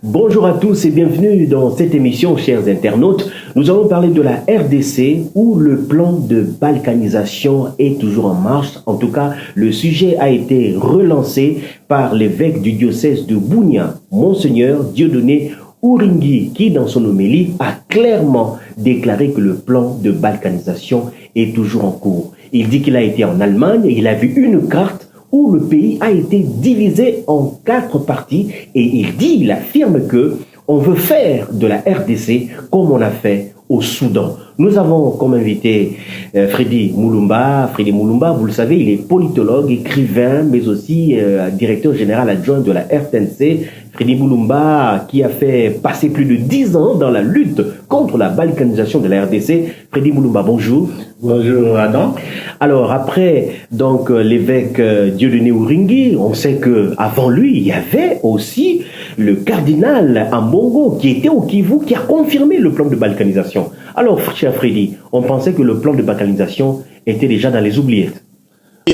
Bonjour à tous et bienvenue dans cette émission, chers internautes. Nous allons parler de la RDC où le plan de balkanisation est toujours en marche. En tout cas, le sujet a été relancé par l'évêque du diocèse de Bunia, Monseigneur Dieudonné Uringui, qui dans son homélie a clairement déclaré que le plan de balkanisation est toujours en cours. Il dit qu'il a été en Allemagne et il a vu une carte où le pays a été divisé en 4 parties et il affirme que on veut faire de la RDC comme on a fait au Soudan. Nous avons comme invité Freddy Mulumba. Freddy Mulumba, vous le savez, il est politologue, écrivain, mais aussi directeur général adjoint de la RTNC. Freddy Mulumba, qui a fait passer plus de 10 ans dans la lutte contre la balkanisation de la RDC. Freddy Mulumba, bonjour. Bonjour Adam. Alors après donc l'évêque Dieudonné Uringui, on sait que avant lui il y avait aussi le cardinal Ambongo qui était au Kivu, qui a confirmé le plan de balkanisation. Alors cher Freddy, on pensait que le plan de balkanisation était déjà dans les oubliettes.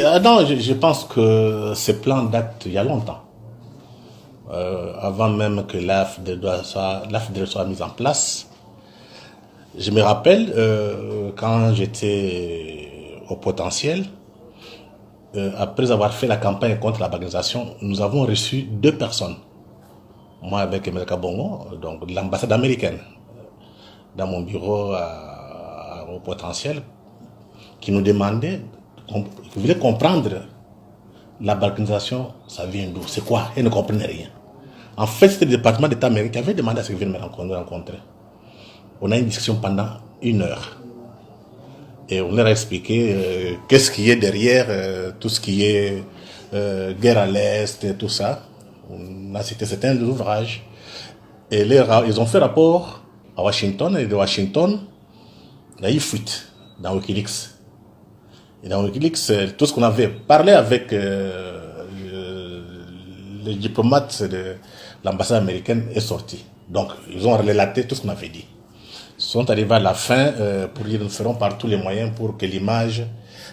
Adam, je pense que ce plan date il y a longtemps. Avant même que l'AFD soit mise en place. Je me rappelle quand j'étais au potentiel, après avoir fait la campagne contre la balkanisation, nous avons reçu 2 personnes. Moi avec Emile Kabongo, donc de l'ambassade américaine, dans mon bureau au potentiel, qui nous demandaient, qui voulaient comprendre la balkanisation, ça vient d'où, c'est quoi, ils ne comprenaient rien. En fait, c'était le département d'État américain qui avait demandé à ce qu'ils viennent me rencontrer. On a eu une discussion pendant 1 heure. Et on leur a expliqué qu'est-ce qui est derrière tout ce qui est guerre à l'Est et tout ça. On a cité certains ouvrages. Et ils ont fait rapport à Washington. Et de Washington, il y a eu fuite dans Wikileaks. Et dans Wikileaks, tout ce qu'on avait parlé avec les diplomates de l'ambassade américaine est sorti. Donc, ils ont relaté tout ce qu'on avait dit. Ils sont arrivés à la fin pour dire nous ferons par tous les moyens pour que l'image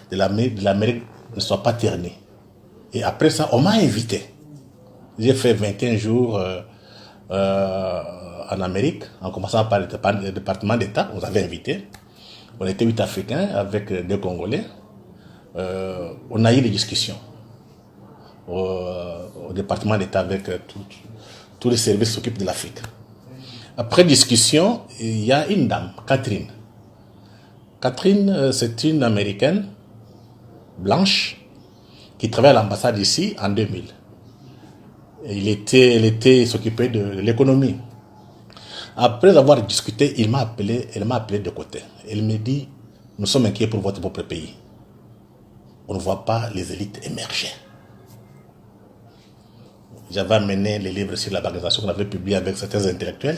de l'Amérique ne soit pas ternie. Et après ça, on m'a invité. J'ai fait 21 jours en Amérique, en commençant par le département d'État. On nous avait invités. On était 8 Africains avec 2 Congolais. On a eu des discussions au département d'État avec tous les services qui s'occupent de l'Afrique. Après discussion, il y a une dame, Catherine. Catherine, c'est une Américaine blanche qui travaille à l'ambassade ici en 2000. Elle s'occupait de l'économie. Après avoir discuté, elle m'a appelé de côté. Elle me dit, nous sommes inquiets pour votre propre pays. On ne voit pas les élites émerger. J'avais amené les livres sur la balkanisation qu'on avait publiés avec certains intellectuels.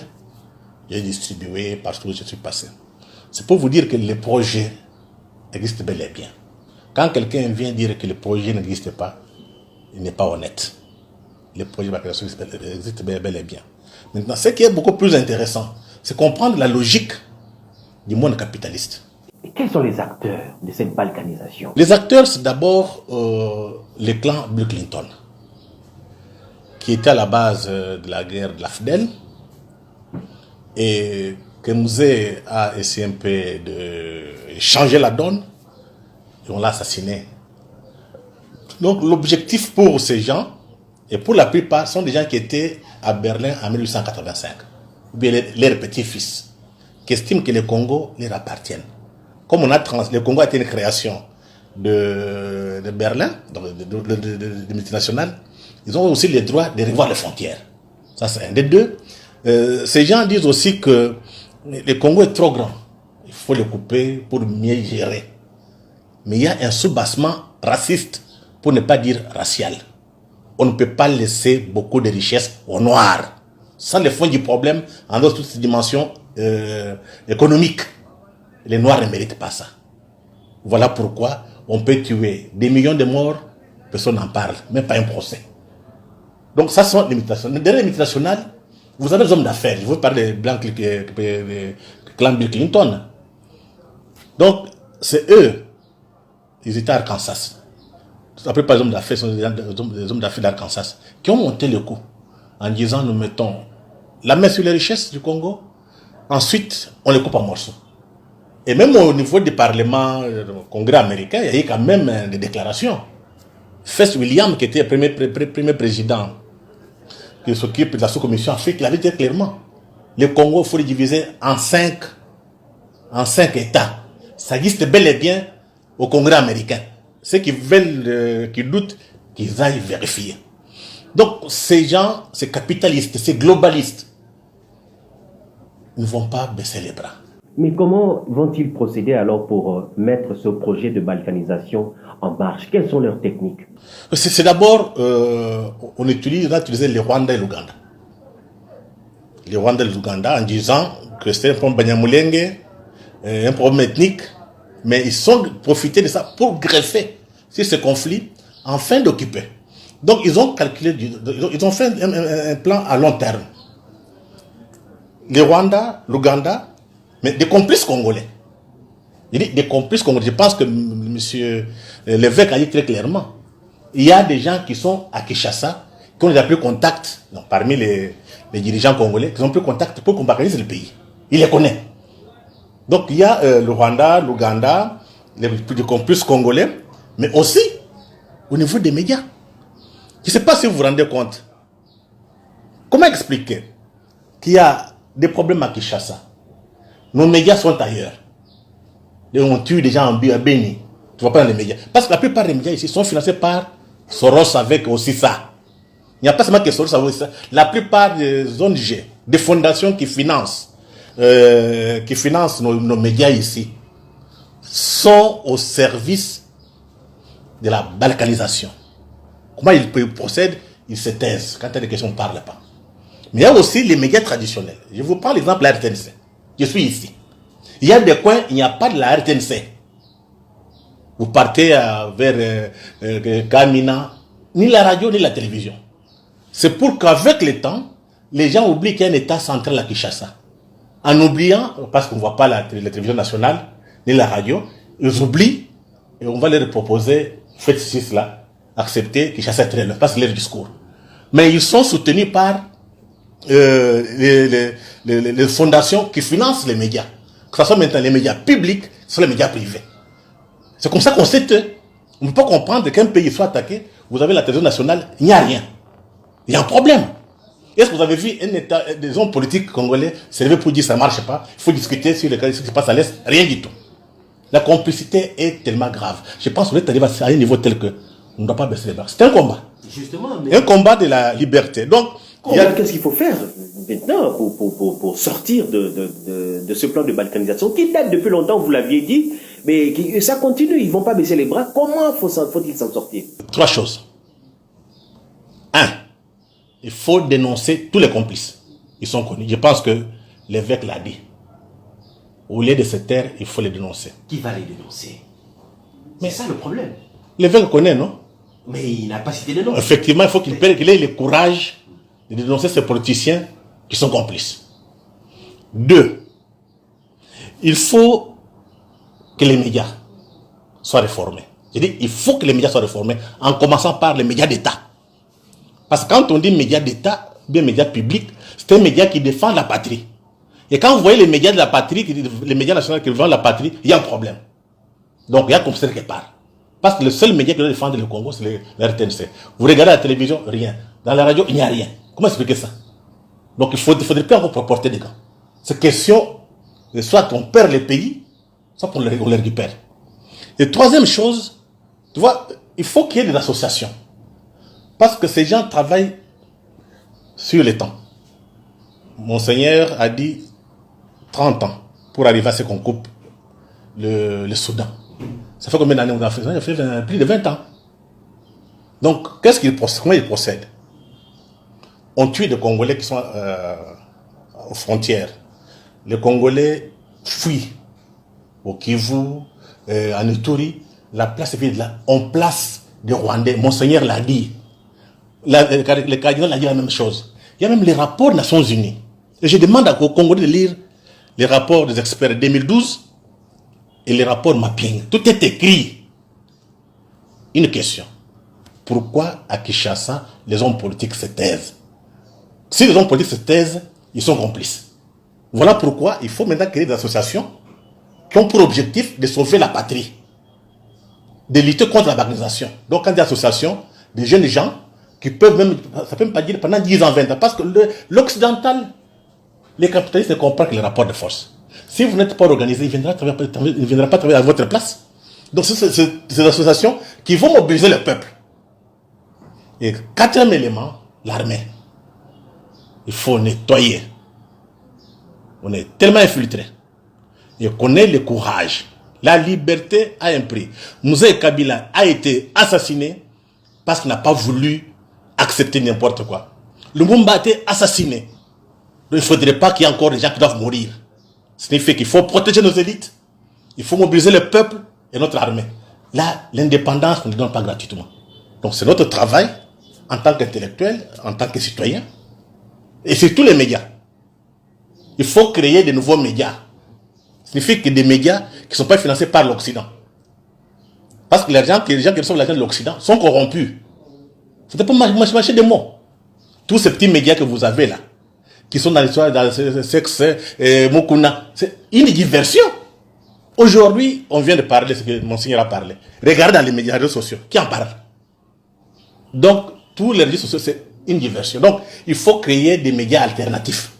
J'ai distribué partout où je suis passé. C'est pour vous dire que les projets existent bel et bien. Quand quelqu'un vient dire que le projet n'existe pas, il n'est pas honnête. Les projets de balkanisation existent bel et bien. Maintenant, ce qui est beaucoup plus intéressant, c'est comprendre la logique du monde capitaliste. Et quels sont les acteurs de cette balkanisation? Les acteurs, c'est d'abord le clan Bill Clinton, qui était à la base de la guerre de l'AFDEL, et que Mouzé a essayé un peu de changer la donne, et on l'a assassiné. Donc l'objectif pour ces gens, et pour la plupart, sont des gens qui étaient à Berlin en 1885, ou bien leurs petits-fils, qui estiment que le Congo leur appartient. Comme le Congo a été une création de Berlin, de multinationales, ils ont aussi le droit de revoir les frontières. Ça, c'est un des deux. Ces gens disent aussi que le Congo est trop grand. Il faut le couper pour mieux gérer. Mais il y a un soubassement raciste, pour ne pas dire racial. On ne peut pas laisser beaucoup de richesses aux Noirs. Sans le fond du problème, en d'autres toutes ces dimensions économiques. Les Noirs ne méritent pas ça. Voilà pourquoi on peut tuer des millions de morts, personne n'en parle, même pas un procès. Donc ça sont les multinationales. Derrière les multinationales, vous avez des hommes d'affaires. Je veux parler des blancs, clan Bill Clinton. Donc c'est eux, ils étaient à Arkansas. La plupart des hommes d'affaires sont des hommes d'affaires d'Arkansas qui ont monté le coup. en disant nous mettons la main sur les richesses du Congo, ensuite on les coupe en morceaux. Et même au niveau du Parlement, du Congrès américain, il y a eu quand même des déclarations. Fess William, qui était le premier président qui s'occupe de la sous-commission Afrique, il avait dit clairement, le Congo, il faut le diviser en cinq États. Ça existe bel et bien au Congrès américain. Ceux qui veulent, qui doutent, qu'ils aillent vérifier. Donc, ces gens, ces capitalistes, ces globalistes, ne vont pas baisser les bras. Mais comment vont-ils procéder alors pour mettre ce projet de balkanisation en marche? Quelles sont leurs techniques? C'est d'abord, on a utilisé les Rwandais et l'Ouganda. Les Rwandais et l'Ouganda en disant que c'est un problème Banyamulenge, un problème ethnique, mais ils ont profité de ça pour greffer sur ce conflit afin d'occuper. Donc ils ont calculé, ils ont fait un plan à long terme. Les Rwandais, l'Ouganda, mais des complices congolais. Il dit des complices congolais. Je pense que M. l'évêque a dit très clairement. Il y a des gens qui sont à Kinshasa, qui ont déjà pris contact, donc parmi les dirigeants congolais, qui ont pris contact pour combattre le pays. Il les connaît. Donc il y a le Rwanda, l'Ouganda, les complices congolais, mais aussi au niveau des médias. Je ne sais pas si vous vous rendez compte. Comment expliquer qu'il y a des problèmes à Kinshasa? Nos médias sont ailleurs. Et on tue des gens à Béni. Tu vois pas dans les médias. Parce que la plupart des médias ici sont financés par Soros avec aussi ça. Il n'y a pas seulement que Soros avec aussi ça. La plupart des ONG, des fondations qui financent nos médias ici, sont au service de la balkanisation. Comment ils procèdent? Ils se taisent. Quand il y a des questions, on ne parle pas. Mais il y a aussi les médias traditionnels. Je vous prends l'exemple de la RTNC. Je suis ici. Il y a des coins, il n'y a pas de la RTNC. Vous partez vers Kamina, ni la radio, ni la télévision. C'est pour qu'avec le temps, les gens oublient qu'il y a un État central à Kinshasa. En oubliant, parce qu'on ne voit pas la télévision nationale, ni la radio, ils oublient, et on va leur proposer, faites cela, acceptez Kinshasa est très loin, parce que leur discours. Mais ils sont soutenus par les fondations qui financent les médias. Que ce soit maintenant les médias publics, que ce soit les médias privés. C'est comme ça qu'on sait que on ne peut pas comprendre qu'un pays soit attaqué, vous avez la télévision nationale, il n'y a rien. Il y a un problème. Est-ce que vous avez vu un État, des hommes politiques congolais se lever pour dire ça ne marche pas, il faut discuter sur ce qui se passe à l'Est? Rien du tout. La complicité est tellement grave. Je pense qu'on est arrivé à un niveau tel que on ne doit pas baisser les bras. C'est un combat. Justement. Mais... un combat de la liberté. Donc, qu'est-ce qu'il faut faire maintenant pour sortir de ce plan de balkanisation qui date depuis longtemps, vous l'aviez dit, mais ça continue, ils ne vont pas baisser les bras. Comment faut-il s'en sortir? 3 choses. 1. Il faut dénoncer tous les complices. Ils sont connus. Je pense que l'évêque l'a dit. Au lieu de se taire, il faut les dénoncer. Qui va les dénoncer? Mais c'est ça le problème. L'évêque connaît, non? Mais il n'a pas cité les noms. Effectivement, il faut qu'il ait le courage de dénoncer ces politiciens qui sont complices. 2. Il faut que les médias soient réformés. Je dis, il faut que les médias soient réformés, en commençant par les médias d'État. Parce que quand on dit médias d'État, bien médias publics, c'est un média qui défend la patrie. Et quand vous voyez les médias de la patrie, les médias nationaux qui défendent la patrie, il y a un problème. Donc il y a comme ça quelque part. Parce que le seul média qui doit défendre le Congo, c'est le RTNC. Vous regardez la télévision, rien. Dans la radio, il n'y a rien. Comment expliquer ça? Donc il ne faudrait pas encore porter des gants. C'est question, soit on perd le pays, soit on le récupère. Et troisième chose, tu vois, il faut qu'il y ait des associations. Parce que ces gens travaillent sur le temps. Monseigneur a dit 30 ans pour arriver à ce qu'on coupe le Soudan. Ça fait combien d'années on a fait ça? Ça fait plus de 20 ans. Donc, comment ils procèdent? On tue des Congolais qui sont aux frontières. Les Congolais fuient au Kivu, en Ituri. La place est vide là. On place des Rwandais. Monseigneur l'a dit. Le cardinal a dit la même chose. Il y a même les rapports des Nations Unies. Et je demande aux Congolais de lire les rapports des experts de 2012 et les rapports mapping. Tout est écrit. Une question. Pourquoi à Kinshasa, les hommes politiques se taisent? Si les hommes politiques se taisent, ils sont complices. Voilà pourquoi il faut maintenant créer des associations qui ont pour objectif de sauver la patrie, de lutter contre la banalisation. Donc, quand il y a des associations, des jeunes gens qui peuvent même, ça peut même pas dire pendant 10 ans, 20 ans, parce que l'occidental, les capitalistes ne comprennent que les rapports de force. Si vous n'êtes pas organisé, il ne viendra pas travailler à votre place. Donc, c'est ces associations qui vont mobiliser le peuple. Et quatrième élément, l'armée. Il faut nettoyer. On est tellement infiltré. Et qu'on ait le courage. La liberté a un prix. Moussa Kabila a été assassiné parce qu'il n'a pas voulu accepter n'importe quoi. Lumumba a été assassiné. Donc il ne faudrait pas qu'il y ait encore des gens qui doivent mourir. Ce signifie qu'il faut protéger nos élites. Il faut mobiliser le peuple et notre armée. Là, l'indépendance, on ne donne pas gratuitement. Donc c'est notre travail en tant qu'intellectuel, en tant que citoyen. Et c'est tous les médias. Il faut créer de nouveaux médias. Ça signifie que des médias qui ne sont pas financés par l'Occident. Parce que les gens qui reçoivent l'argent de l'Occident sont corrompus. C'était pas marcher des mots. Tous ces petits médias que vous avez là, qui sont dans l'histoire, dans le sexe, Mokuna, c'est une diversion. Aujourd'hui, on vient de parler, ce que Monseigneur a parlé. Regardez dans les médias, les réseaux sociaux, qui en parle? Donc, tous les réseaux sociaux, c'est une diversion. Donc, il faut créer des médias alternatifs.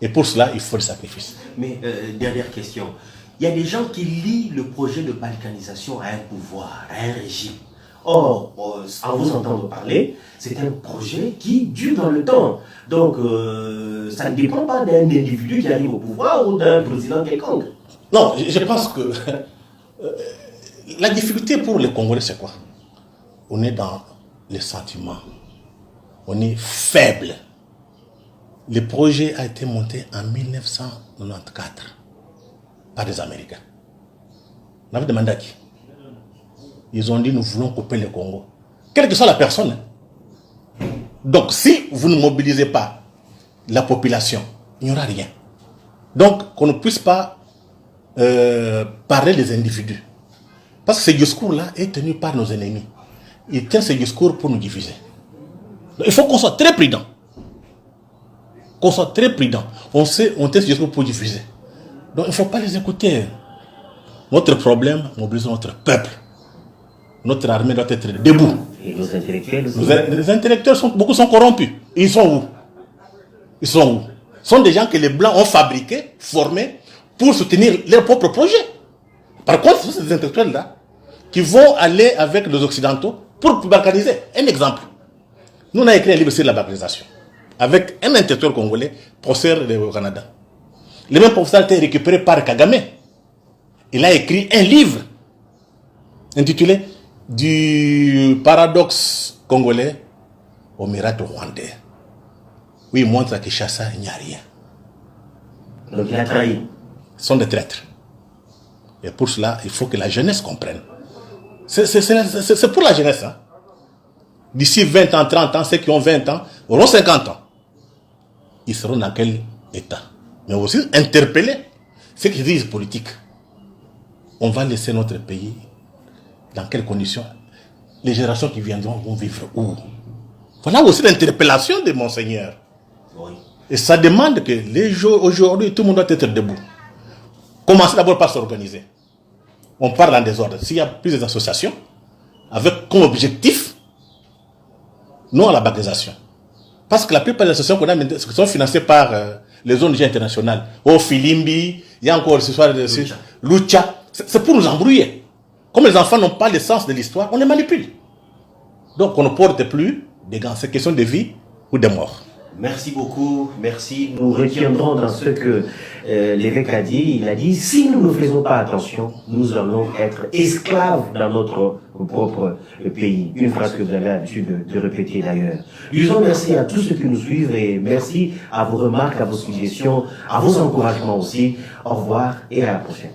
Et pour cela, il faut le sacrifice. Mais, dernière question. Il y a des gens qui lient le projet de balkanisation à un pouvoir, à un régime. Or, en vous entendant parler, c'est un projet qui dure dans le temps. Donc, ça ne dépend pas d'un individu qui arrive au pouvoir ou d'un président quelconque. Non, je pense que la difficulté pour les Congolais, c'est quoi? On est dans les sentiments. On est faible. Le projet a été monté en 1994 par les Américains. On avait demandé à qui? Ils ont dit, nous voulons couper le Congo. Quelle que soit la personne. Donc, si vous ne mobilisez pas la population, il n'y aura rien. Donc, qu'on ne puisse pas parler des individus. Parce que ce discours-là est tenu par nos ennemis. Ils tiennent ce discours pour nous diviser. Donc, il faut qu'on soit très prudent. Qu'on soit très prudent. On tient ce discours pour diviser. Donc, il ne faut pas les écouter. Notre problème, mobiliser notre peuple. Notre armée doit être debout. Et nos intellectuels aussi. Les intellectuels, beaucoup sont corrompus. Ils sont où? Ils sont où? Ce sont des gens que les Blancs ont fabriqués, formés, pour soutenir leur propre projet. Par contre, ce sont ces intellectuels-là qui vont aller avec les Occidentaux pour balkaniser. Un exemple. Nous, on a écrit un livre sur la balkanisation avec un intellectuel congolais, professeur au Canada. Le même professeur a été récupéré par Kagame. Il a écrit un livre intitulé Du paradoxe congolais au miracle rwandais. Oui, il montre à Kinshasa, il n'y a rien. Donc il a trahi. Ce sont des traîtres. Et pour cela, il faut que la jeunesse comprenne. C'est pour la jeunesse. Hein. D'ici 20 ans, 30 ans, ceux qui ont 20 ans auront 50 ans. Ils seront dans quel état? Mais aussi interpeller ceux qui disent politique. On va laisser notre pays dans quelles conditions? Les générations qui viendront vont vivre où? Voilà aussi l'interpellation de Monseigneur. Oui. Et ça demande que les jours aujourd'hui, tout le monde doit être debout. Commencez d'abord par s'organiser. On parle en désordre. S'il y a plusieurs associations, avec comme objectif, non à la banalisation. Parce que la plupart des associations qu'on a sont financées par les ONG internationales. Au Filimbi, il y a encore ce soir de Lucha. C'est pour nous embrouiller. Comme les enfants n'ont pas le sens de l'histoire, on les manipule. Donc on ne porte plus des gants. C'est question de vie ou de mort. Merci beaucoup, merci. Nous retiendrons dans ce que l'évêque a dit. Il a dit, si nous ne faisons pas attention, nous allons être esclaves dans notre propre pays. Une phrase que vous avez l'habitude de répéter d'ailleurs. Disons merci à tous ceux qui nous suivent et merci à vos remarques, à vos suggestions, à vos encouragements aussi. Au revoir et à la prochaine.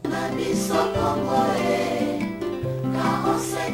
Nabiso Congolais, car on sait